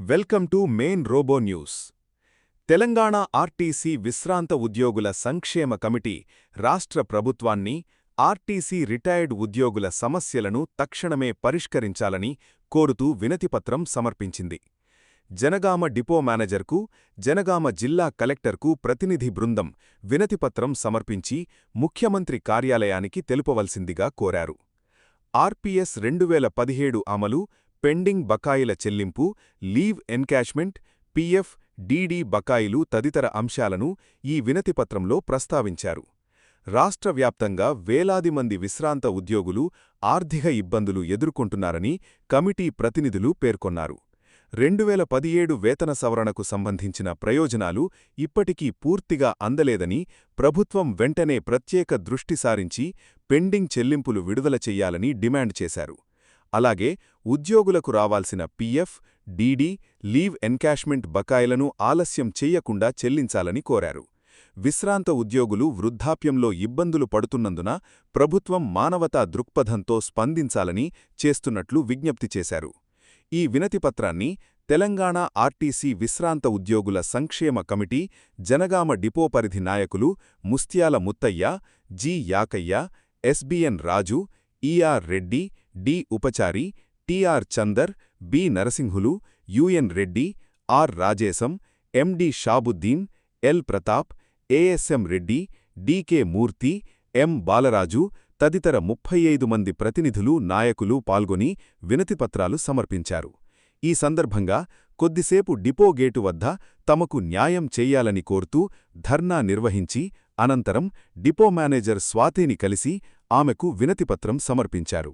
Welcome to main robo news. Telangana RTC విశ్రాంత ఉద్యోగుల సంక్షేమ కమిటీ రాష్ట్ర ప్రభుత్వాన్ని ఆర్టీసీ రిటైర్డ్ ఉద్యోగుల సమస్యలను తక్షణమే పరిష్కరించాలని కోరుతూ వినతిపత్రం సమర్పించింది. జనగామ డిపో మేనేజర్కు, జనగామ జిల్లా కలెక్టర్కు ప్రతినిధి బృందం వినతిపత్రం సమర్పించి ముఖ్యమంత్రి కార్యాలయానికి తెలుపవలసిందిగా కోరారు. ఆర్పీఎస్ 2017 అమలు, పెండింగ్ బకాయిల చెల్లింపు, లీవ్ ఎన్కాష్మెంట్, పీఎఫ్, డీడీ బకాయిలు తదితర అంశాలను ఈ వినతిపత్రంలో ప్రస్తావించారు. రాష్ట్ర వ్యాప్తంగా వేలాది మంది విశ్రాంత ఉద్యోగులు ఆర్థిక ఇబ్బందులు ఎదుర్కొంటున్నారని కమిటీ ప్రతినిధులు పేర్కొన్నారు. 2017 వేతన సవరణకు సంబంధించిన ప్రయోజనాలు ఇప్పటికీ పూర్తిగా అందలేదని, ప్రభుత్వం వెంటనే ప్రత్యేక దృష్టి సారించి పెండింగ్ చెల్లింపులు విడుదల చెయ్యాలని డిమాండ్ చేశారు. అలాగే ఉద్యోగులకు రావాల్సిన పీఎఫ్, డీడీ, లీవ్ ఎన్కాష్మెంట్ బకాయిలను ఆలస్యం చెయ్యకుండా చెల్లించాలని కోరారు. విశ్రాంత ఉద్యోగులు వృద్ధాప్యంలో ఇబ్బందులు పడుతున్నందున ప్రభుత్వం మానవతా దృక్పథంతో స్పందించాలని చేస్తున్నట్లు విజ్ఞప్తి చేశారు. ఈ వినతిపత్రాన్ని తెలంగాణ ఆర్టీసీ విశ్రాంత ఉద్యోగుల సంక్షేమ కమిటీ జనగామ డిపో పరిధి నాయకులు Mustyala Muttaiah, G Yakaiah, SBN Raju, ER Reddy, D Upachari, TR Chander, B Narasimhulu, UN Reddy, R Rajesham, MD Shabuddin, L Pratap, ASM Reddy, DK Murthy, M Balaraju తదితర 35 మంది ప్రతినిధులు, నాయకులు పాల్గొని వినతిపత్రాలు సమర్పించారు. ఈ సందర్భంగా కొద్దిసేపు డిపో గేటు వద్ద తమకు న్యాయం చెయ్యాలని కోరుతూ ధర్నా నిర్వహించి అనంతరం డిపో మేనేజర్ స్వాతిని కలిసి ఆమెకు వినతిపత్రం సమర్పించారు.